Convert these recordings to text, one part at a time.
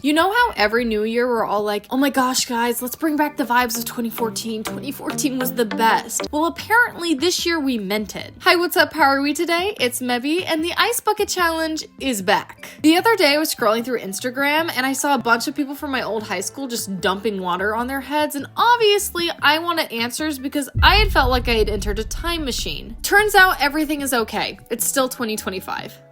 You know how every new year we're all like, oh my gosh guys, let's bring back the vibes of 2014. 2014 was the best. Well, apparently this year we meant it. Hi, what's up? How are we today? It's Mebby, and the Ice Bucket Challenge is back. The other day I was scrolling through Instagram and I saw a bunch of people from my old high school just dumping water on their heads, and obviously I wanted answers because I had felt like I had entered a time machine. Turns out everything is okay. It's still 2025.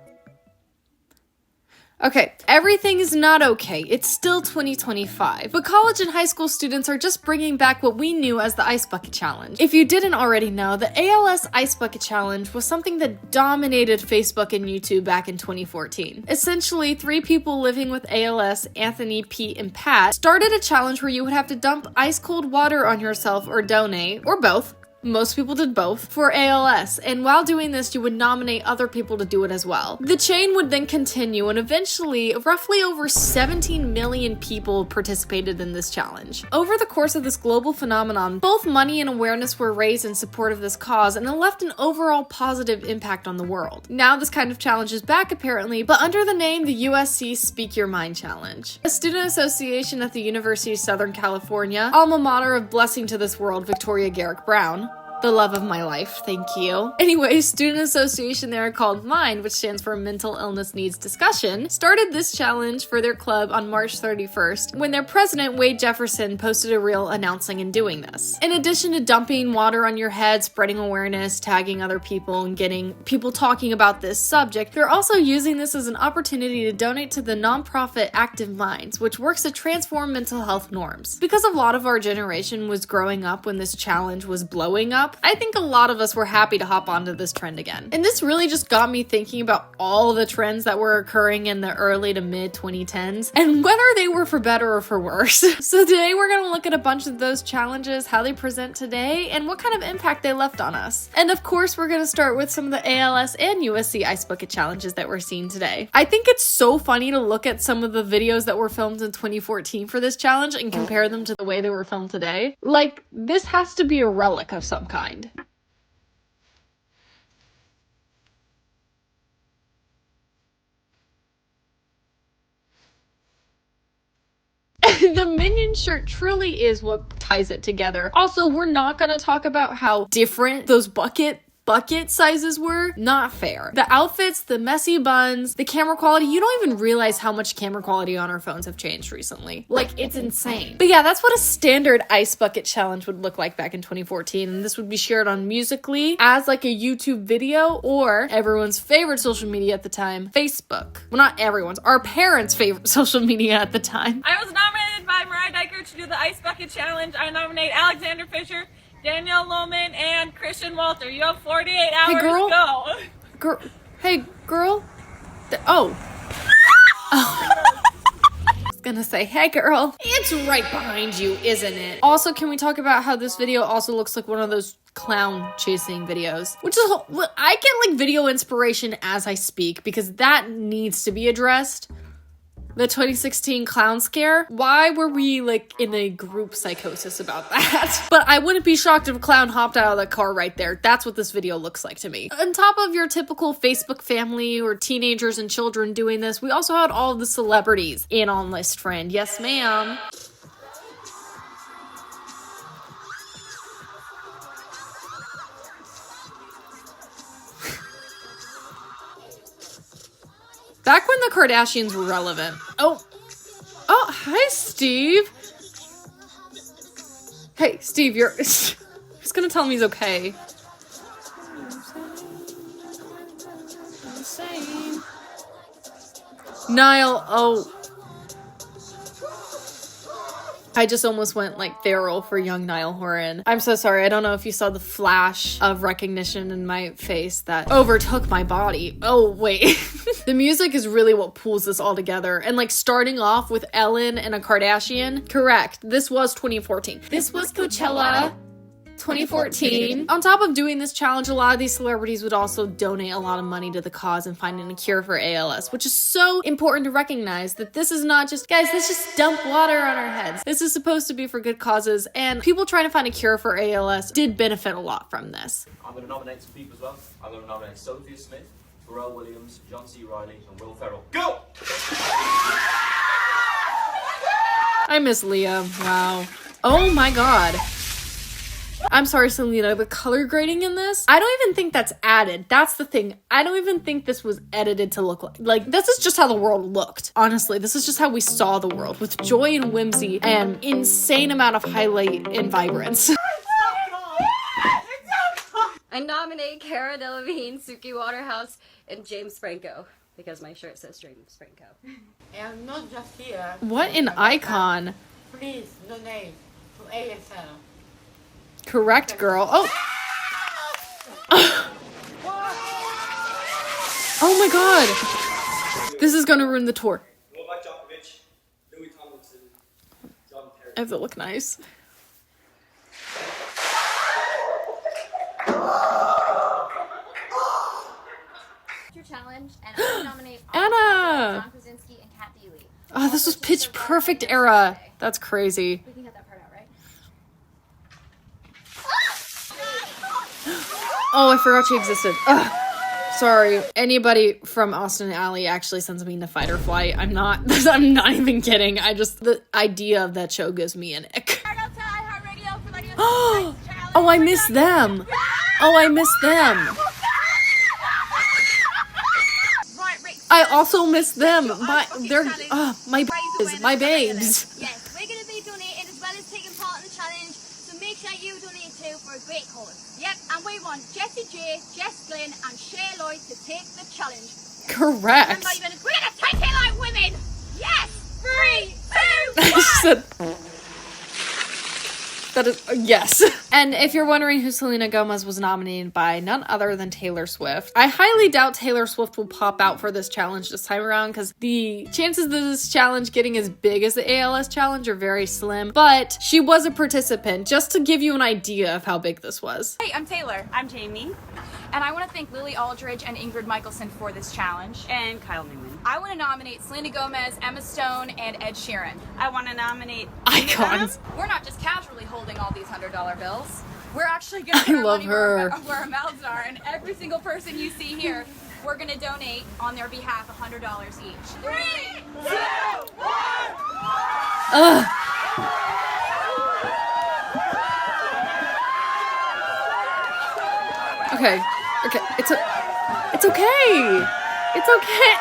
Okay, everything is not okay. It's still 2025. But college and high school students are just bringing back what we knew as the Ice Bucket Challenge. If you didn't already know, the ALS Ice Bucket Challenge was something that dominated Facebook and YouTube back in 2014. Essentially, 3 people living with ALS, Anthony, Pete, and Pat, started a challenge where you would have to dump ice cold water on yourself or donate, or both. Most people did both, for ALS, and while doing this, you would nominate other people to do it as well. The chain would then continue, and eventually, roughly over 17 million people participated in this challenge. Over the course of this global phenomenon, both money and awareness were raised in support of this cause, and it left an overall positive impact on the world. Now this kind of challenge is back apparently, but under the name the USC Speak Your Mind Challenge. A student association at the University of Southern California, alma mater of Blessing to This World, Victoria Garrick Brown, the love of my life, thank you. Anyway, student association there called MIND, which stands for Mental Illness Needs Discussion, started this challenge for their club on March 31st when their president, Wade Jefferson, posted a reel announcing and doing this. In addition to dumping water on your head, spreading awareness, tagging other people, and getting people talking about this subject, they're also using this as an opportunity to donate to the nonprofit Active Minds, which works to transform mental health norms. Because a lot of our generation was growing up when this challenge was blowing up, I think a lot of us were happy to hop onto this trend again. And this really just got me thinking about all the trends that were occurring in the early to mid 2010s and whether they were for better or for worse. So today we're going to look at a bunch of those challenges, how they present today, and what kind of impact they left on us. And of course, we're going to start with some of the ALS and USC Ice Bucket challenges that we're seeing today. I think it's so funny to look at some of the videos that were filmed in 2014 for this challenge and compare them to the way they were filmed today. Like, this has to be a relic of some kind. The minion shirt truly is what ties it together. Also, we're not gonna talk about how different those bucket sizes were. Not fair. The outfits, the messy buns, the camera quality, you don't even realize how much camera quality on our phones have changed recently. Like, it's insane. But yeah, that's what a standard Ice Bucket challenge would look like back in 2014, and this would be shared on Musical.ly as like a YouTube video, or everyone's favorite social media at the time, Facebook. Well, not everyone's, our parents' favorite social media at the time. I was nominated by Mariah Diker to do the Ice Bucket Challenge. I nominate Alexander Fisher, Danielle Lohman, and Christian Walter. You have 48 hours Hey, girl. to go. Hey, girl. Oh. I was gonna say, hey, girl. It's right behind you, isn't it? Also, can we talk about how this video also looks like one of those clown chasing videos? Which is, I get like video inspiration as I speak because that needs to be addressed. The 2016 clown scare. Why were we like in a group psychosis about that? But I wouldn't be shocked if a clown hopped out of the car right there. That's what this video looks like to me. On top of your typical Facebook family or teenagers and children doing this, we also had all of the celebrities in on this trend. Yes, ma'am. Back when the Kardashians were relevant. Oh, hi, Steve. Hey, Steve, you're just gonna tell me he's okay. Niall, oh. I just almost went like feral for young Niall Horan. I'm so sorry. I don't know if you saw the flash of recognition in my face that overtook my body. Oh, wait. The music is really what pulls this all together. And like starting off with Ellen and a Kardashian. Correct. This was 2014. This was Coachella 2014. On top of doing this challenge, a lot of these celebrities would also donate a lot of money to the cause and finding a cure for ALS, which is so important to recognize that this is not just, guys, let's just dump water on our heads. This is supposed to be for good causes, and people trying to find a cure for ALS did benefit a lot from this. I'm going to nominate some people as well. I'm going to nominate Sophia Smith, Pharrell Williams, John C. Reilly, and Will Ferrell. Go! I miss Leah. Wow. Oh my god. I'm sorry, Selena, the color grading in this, I don't even think that's added. That's the thing. I don't even think this was edited to look like this is just how the world looked. Honestly, this is just how we saw the world, with joy and whimsy and insane amount of highlight and vibrance. I nominate Cara Delevingne, Suki Waterhouse, and James Franco, because my shirt says James Franco. And not just here. What an icon. Please donate to ASL. Correct, girl. Oh. Oh my god. This is gonna ruin the tour. Novak Djokovic, Louis Tomlinson, John Terry. I have to look nice. Your challenge, and I nominate Anna. John Krasinski and Kat Deely. Oh, this was Pitch Perfect era. That's crazy. We can get that part out, right? Oh, I forgot she existed. Ugh. Sorry. Anybody from Austin Alley actually sends me into fight or flight. I'm not even kidding. The idea of that show gives me an ick. Oh, I miss them. Oh, I miss them. I also miss them. My babes. Yes, we're going to be donating as well as taking part in the challenge, so make sure you donate too for a great cause. Yep, and we want Jessie J, Jess Glynn, and Cher Lloyd to take the challenge. Correct. Remember, we're going to take it like women! Yes! 3, 2, 1! I said, that is, yes. And if you're wondering who Selena Gomez was nominated by, none other than Taylor Swift. I highly doubt Taylor Swift will pop out for this challenge this time around, because the chances of this challenge getting as big as the ALS challenge are very slim, but she was a participant, just to give you an idea of how big this was. Hey, I'm Taylor. I'm Jamie. And I want to thank Lily Aldridge and Ingrid Michaelson for this challenge. And Kyle Newman. I want to nominate Selena Gomez, Emma Stone, and Ed Sheeran. I want to nominate Icons. We're not just casually holding all these $100 bills. We're actually going to put I our love money her. where our mouths are, and every single person you see here, we're going to donate on their behalf $100 each. 3, 2, 1! Ugh. Okay. It's okay.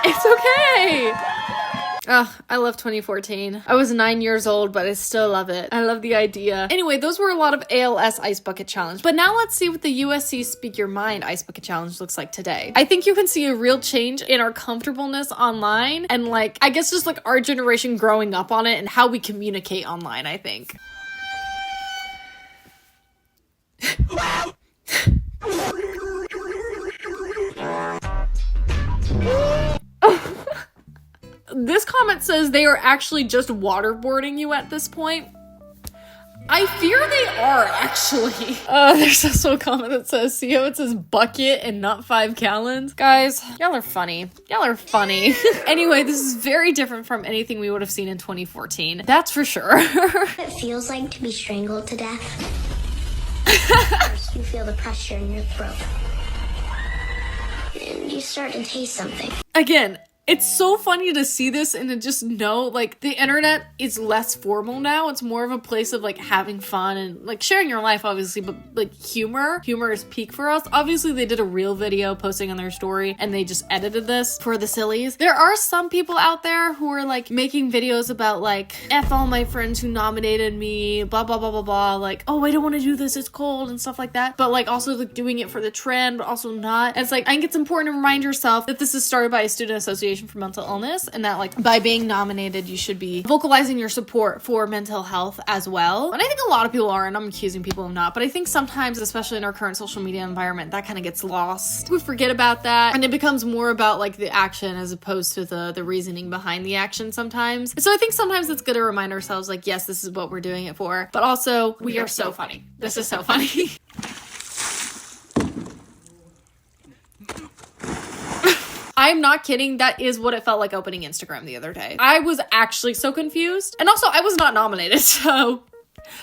It's okay. Ugh, I love 2014. I was 9 years old, but I still love it. I love the idea. Anyway, those were a lot of ALS Ice Bucket Challenge. But now let's see what the USC Speak Your Mind Ice Bucket Challenge looks like today. I think you can see a real change in our comfortableness online and I guess just our generation growing up on it and how we communicate online, I think. This comment says they are actually just waterboarding you at this point. I fear they are, actually. There's also a comment that says, see how it says bucket and not 5 gallons? Guys, y'all are funny. Anyway, this is very different from anything we would have seen in 2014. That's for sure. It feels like to be strangled to death. First, you feel the pressure in your throat. And you start to taste something. Again, it's so funny to see this and to just know, the internet is less formal now. It's more of a place of, having fun and, sharing your life, obviously, but, humor. Humor is peak for us. Obviously, they did a real video posting on their story, and they just edited this for the sillies. There are some people out there who are, making videos about, F all my friends who nominated me, blah, blah, blah, blah, blah, oh, I don't want to do this, it's cold, and stuff like that. But, also, doing it for the trend, but also not. And it's I think it's important to remind yourself that this is started by a student association for mental illness, and that by being nominated you should be vocalizing your support for mental health as well. And I think a lot of people are, and I'm accusing people of not, but I think sometimes, especially in our current social media environment, that kind of gets lost. We forget about that, and it becomes more about the action as opposed to the reasoning behind the action sometimes. So I think sometimes it's good to remind ourselves yes, this is what we're doing it for, but also we are so funny. This is so funny. I'm not kidding. That is what it felt like opening Instagram the other day. I was actually so confused. And also, I was not nominated, so...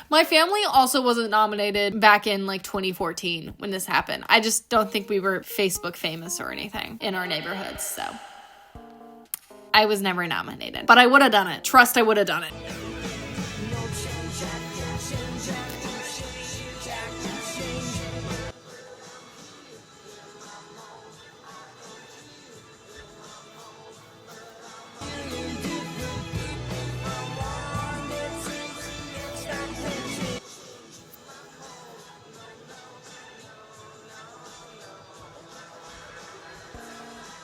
My family also wasn't nominated back in 2014 when this happened. I just don't think we were Facebook famous or anything in our neighborhoods, so... I was never nominated. But I would have done it. Trust, I would have done it.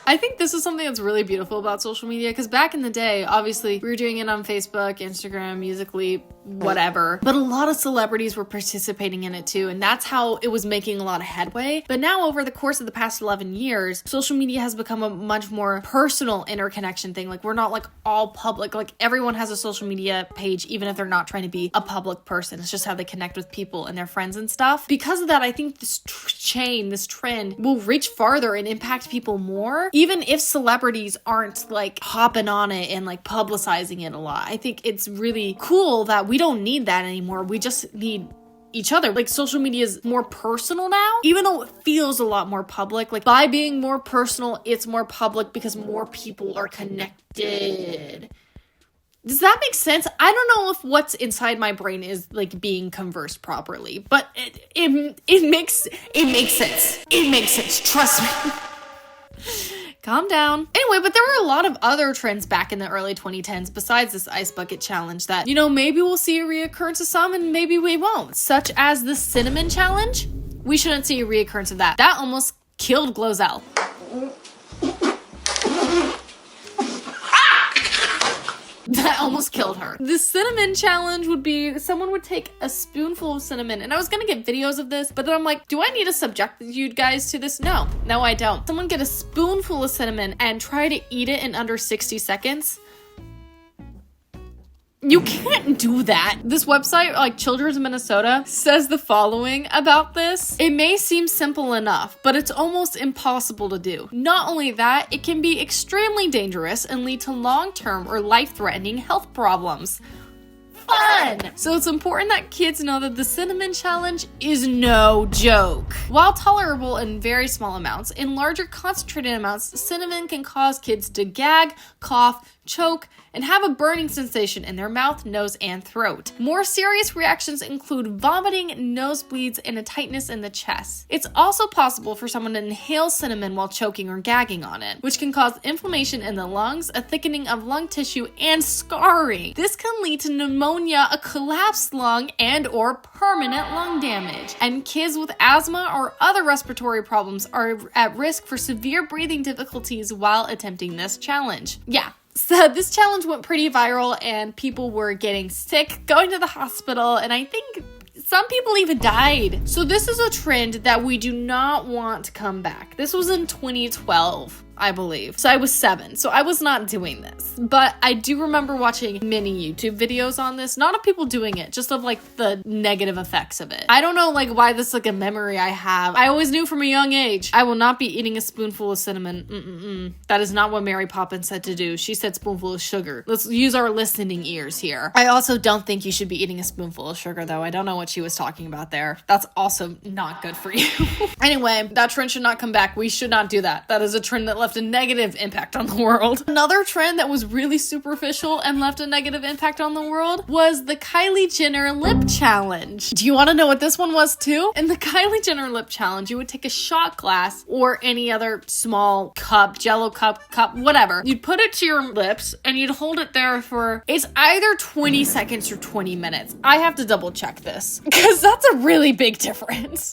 I think this is something that's really beautiful about social media, because back in the day, obviously, we were doing it on Facebook, Instagram, Musical.ly, whatever. But a lot of celebrities were participating in it too, and that's how it was making a lot of headway. But now, over the course of the past 11 years, social media has become a much more personal interconnection thing. Like, we're not like all public. Like, everyone has a social media page, even if they're not trying to be a public person. It's just how they connect with people and their friends and stuff. Because of that, I think this trend will reach farther and impact people more, even if celebrities aren't like hopping on it and like publicizing it a lot. I think it's really cool that we don't need that anymore. We just need each other. Like, social media is more personal now, even though it feels a lot more public. Like, by being more personal, it's more public because more people are connected. Does that make sense? I don't know if what's inside my brain is like being conversed properly, but it makes sense. It makes sense. Trust me. Calm down. Anyway, but there were a lot of other trends back in the early 2010s besides this ice bucket challenge that, you know, maybe we'll see a reoccurrence of some and maybe we won't. Such as the cinnamon challenge. We shouldn't see a reoccurrence of that. That almost killed Glozell. That almost killed her. The cinnamon challenge would be someone would take a spoonful of cinnamon, and I was gonna get videos of this, but then I'm like, do I need to subject you guys to this? No, I don't. Someone get a spoonful of cinnamon and try to eat it in under 60 seconds. You can't do that. This website, like Children's Minnesota, says the following about this. It may seem simple enough, but it's almost impossible to do. Not only that, it can be extremely dangerous and lead to long-term or life-threatening health problems. Fun! So it's important that kids know that the cinnamon challenge is no joke. While tolerable in very small amounts, in larger concentrated amounts, cinnamon can cause kids to gag, cough, choke, and have a burning sensation in their mouth, nose, and throat. More serious reactions include vomiting, nosebleeds, and a tightness in the chest. It's also possible for someone to inhale cinnamon while choking or gagging on it, which can cause inflammation in the lungs, a thickening of lung tissue, and scarring. This can lead to pneumonia, a collapsed lung, and/or permanent lung damage. And kids with asthma or other respiratory problems are at risk for severe breathing difficulties while attempting this challenge. Yeah. So this challenge went pretty viral and people were getting sick, going to the hospital, and I think some people even died. So this is a trend that we do not want to come back. This was in 2012. I believe. So I was 7, so I was not doing this. But I do remember watching many YouTube videos on this, not of people doing it, just of like the negative effects of it. I don't know like why this is like a memory I have. I always knew from a young age, I will not be eating a spoonful of cinnamon. That is not what Mary Poppins said to do. She said spoonful of sugar. Let's use our listening ears here. I also don't think you should be eating a spoonful of sugar though. I don't know what she was talking about there. That's also not good for you. Anyway, that trend should not come back. We should not do that. That is a trend that left a negative impact on the world. Another trend that was really superficial and left a negative impact on the world was the Kylie Jenner lip challenge. Do you want to know what this one was too? In the Kylie Jenner lip challenge, you would take a shot glass or any other small cup, Jello cup, whatever. You'd put it to your lips and you'd hold it there for, it's either 20 seconds or 20 minutes. I have to double check this because that's a really big difference.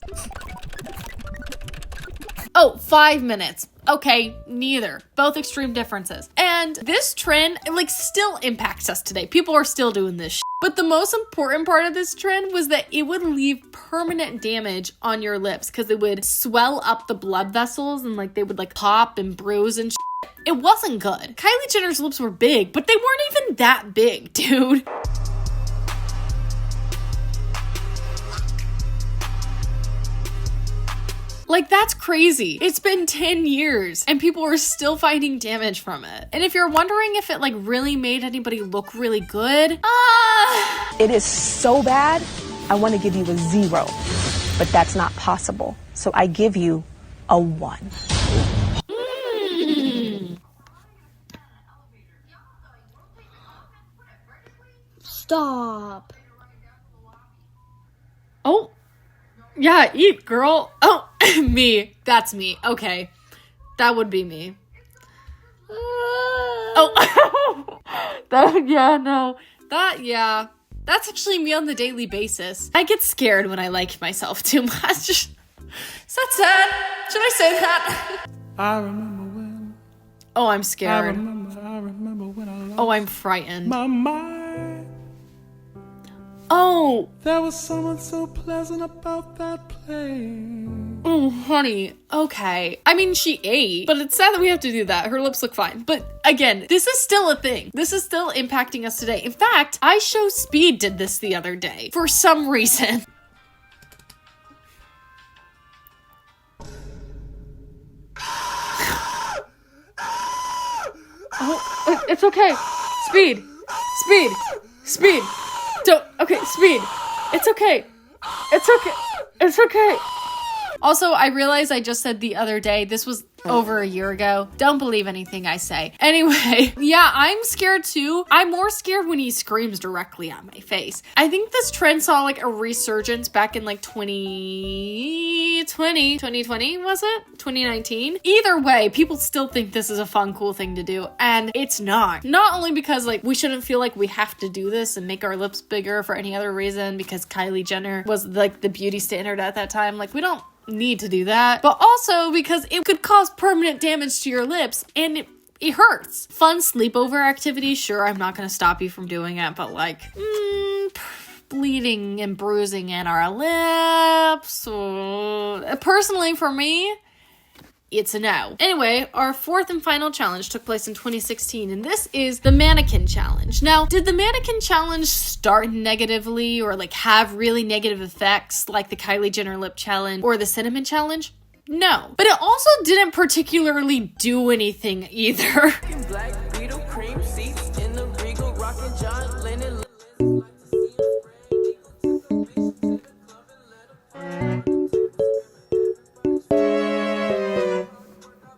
Oh, 5 minutes. Okay, neither. Both extreme differences. And this trend, like, still impacts us today. People are still doing this shit. But the most important part of this trend was that it would leave permanent damage on your lips because it would swell up the blood vessels and, like, they would, like, pop and bruise and shit. It wasn't good. Kylie Jenner's lips were big, but they weren't even that big, dude. Like, that's crazy. It's been 10 years and people are still finding damage from it. And if you're wondering if it like really made anybody look really good, it is so bad, I want to give you a 0, but that's not possible. So I give you a 1. Stop. Oh. Yeah, eat, girl. Oh, me. That's me. Okay. That would be me. Oh. That's actually me on the daily basis. I get scared when I like myself too much. Is that sad? Should I say that? I remember when Oh, I'm scared. I remember when I lost Oh, I'm frightened. my mind. Oh, There was someone so pleasant about that place. oh, honey. Okay. I mean, she ate, but it's sad that we have to do that. Her lips look fine. But again, this is still a thing. This is still impacting us today. In fact, Speed did this the other day for some reason. Oh, it's okay. Speed. Don't. Okay, Speed. It's okay. It's okay. Also, I realized I just said the other day. This was over a year ago. Don't believe anything I say. Anyway, yeah, I'm scared too. I'm more scared when he screams directly at my face. I think this trend saw like a resurgence back in like 2020, was it? 2019? Either way, people still think this is a fun, cool thing to do, and it's not. Not only because like we shouldn't feel like we have to do this and make our lips bigger for any other reason because Kylie Jenner was like the beauty standard at that time. Like we don't need to do that, but also because it could cause permanent damage to your lips and it hurts. Fun sleepover activities, sure, I'm not gonna stop you from doing it, but like bleeding and bruising in our lips, personally for me, it's a no. Anyway, our fourth and final challenge took place in 2016, and this is the mannequin challenge. Now, did the mannequin challenge start negatively or like have really negative effects like the Kylie Jenner lip challenge or the cinnamon challenge? No. But it also didn't particularly do anything either. Black Beetle cream seats in the Regal rockin' John Lennon.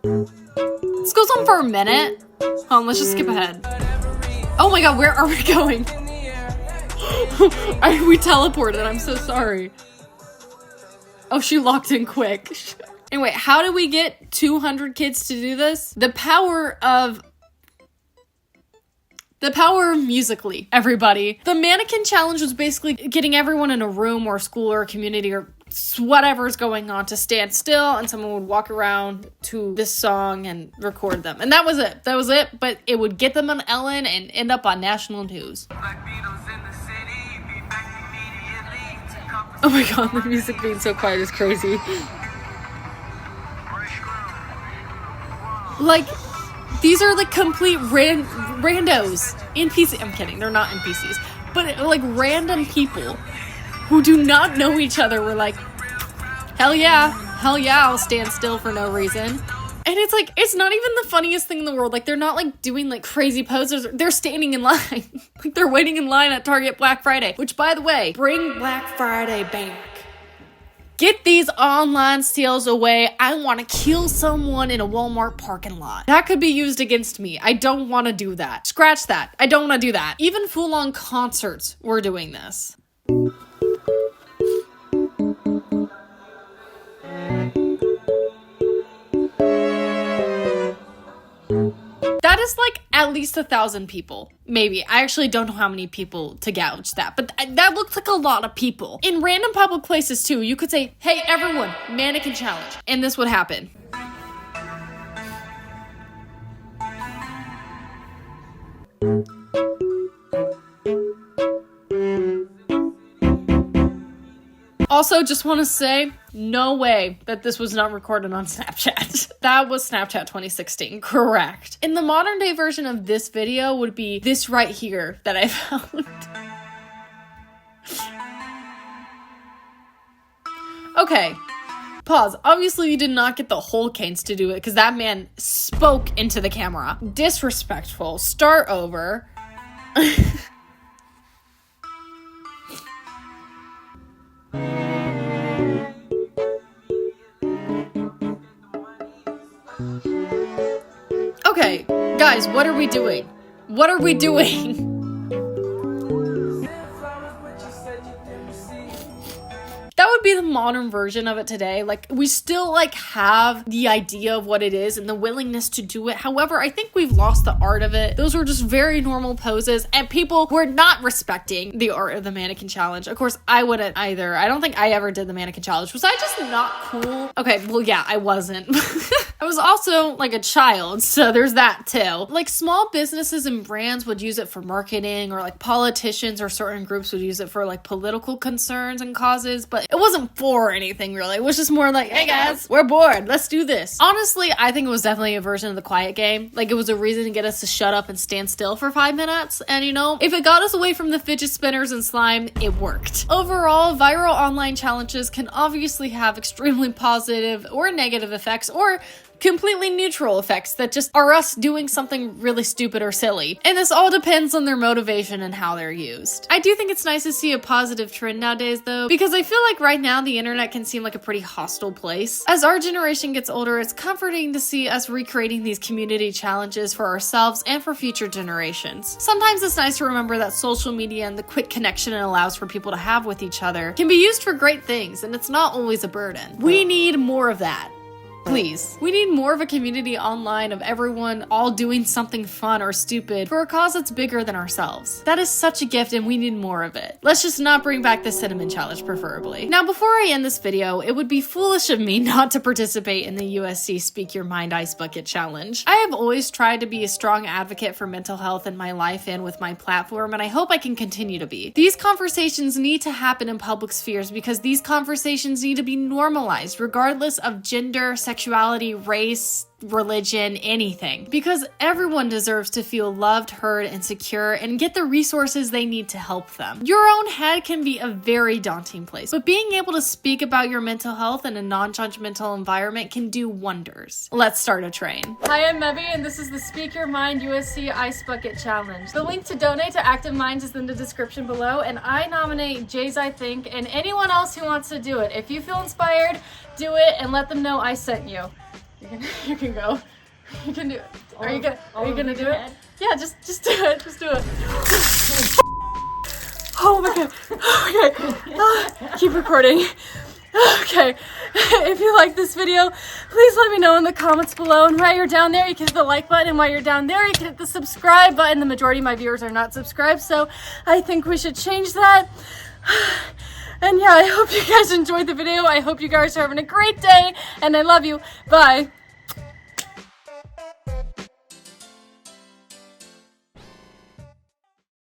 This goes on for a minute. Hold on, let's just skip ahead. Oh my god, where are we going? We teleported, I'm so sorry. Oh, she locked in quick. Anyway, how do we get 200 kids to do this? The power of Musical.ly, everybody. The mannequin challenge was basically getting everyone in a room or a school or a community or whatever's going on to stand still, and someone would walk around to this song and record them. And that was it. But it would get them on Ellen and end up on national news. Oh my god, the music being so quiet is crazy. Like, these are like complete randos. NPCs. I'm kidding, they're not NPCs. But like random people who do not know each other were like, hell yeah, I'll stand still for no reason. And it's like, it's not even the funniest thing in the world. Like, they're not like doing like crazy poses. They're standing in line. Like, they're waiting in line at Target Black Friday. Which, by the way, bring Black Friday back. Get these online sales away. I want to kill someone in a Walmart parking lot. That could be used against me. I don't want to do that. Scratch that. I don't want to do that. Even full-on concerts were doing this. That is like at least 1,000 people. Maybe. I actually don't know how many people to gouge that, but that looks like a lot of people. In random public places too, you could say, hey everyone, mannequin challenge, and this would happen. Also, just want to say, no way that this was not recorded on Snapchat. That was Snapchat 2016, correct. And the modern day version of this video would be this right here that I found. Okay, pause. Obviously, you did not get the whole Canes to do it because that man spoke into the camera. Disrespectful. Start over. Okay, guys, what are we doing? What are we doing? That That would be the modern version of it today. Like, we still like have the idea of what it is and the willingness to do it. However, I think we've lost the art of it. Those were just very normal poses, and people were not respecting the art of the mannequin challenge. Of course, I wouldn't either. I don't think I ever did the mannequin challenge. Was I just not cool? Okay, well, yeah, I wasn't. I was also like a child, so there's that too. Like, small businesses and brands would use it for marketing, or like politicians or certain groups would use it for like political concerns and causes, but it wasn't for anything really. It was just more like, hey guys, we're bored, let's do this. Honestly, I think it was definitely a version of the quiet game. Like, it was a reason to get us to shut up and stand still for 5 minutes, and you know, if it got us away from the fidget spinners and slime, it worked. Overall, viral online challenges can obviously have extremely positive or negative effects, or completely neutral effects that just are us doing something really stupid or silly. And this all depends on their motivation and how they're used. I do think it's nice to see a positive trend nowadays though, because I feel like right now the internet can seem like a pretty hostile place. As our generation gets older, it's comforting to see us recreating these community challenges for ourselves and for future generations. Sometimes it's nice to remember that social media and the quick connection it allows for people to have with each other can be used for great things, and it's not always a burden. We need more of that. Please. We need more of a community online of everyone all doing something fun or stupid for a cause that's bigger than ourselves. That is such a gift, and we need more of it. Let's just not bring back the cinnamon challenge, preferably. Now, before I end this video, it would be foolish of me not to participate in the USC Speak Your Mind Ice Bucket Challenge. I have always tried to be a strong advocate for mental health in my life and with my platform, and I hope I can continue to be. These conversations need to happen in public spheres because these conversations need to be normalized, regardless of gender, sexuality, race, religion, anything. Because everyone deserves to feel loved, heard, and secure, and get the resources they need to help them. Your own head can be a very daunting place, but being able to speak about your mental health in a non-judgmental environment can do wonders. Let's start a train. Hi, I'm Mebby, and this is the Speak Your Mind USC Ice Bucket Challenge. The link to donate to Active Minds is in the description below, and I nominate Jay's I Think and anyone else who wants to do it. If you feel inspired, do it and let them know I sent you. You can go. You can do it. Are you gonna do it? Yeah, just do it. Just do it. Oh my god. Okay. Keep recording. Okay. If you like this video, please let me know in the comments below. And while you're down there, you can hit the like button. And while you're down there, you can hit the subscribe button. The majority of my viewers are not subscribed, so I think we should change that. And yeah, I hope you guys enjoyed the video. I hope you guys are having a great day, and I love you. Bye.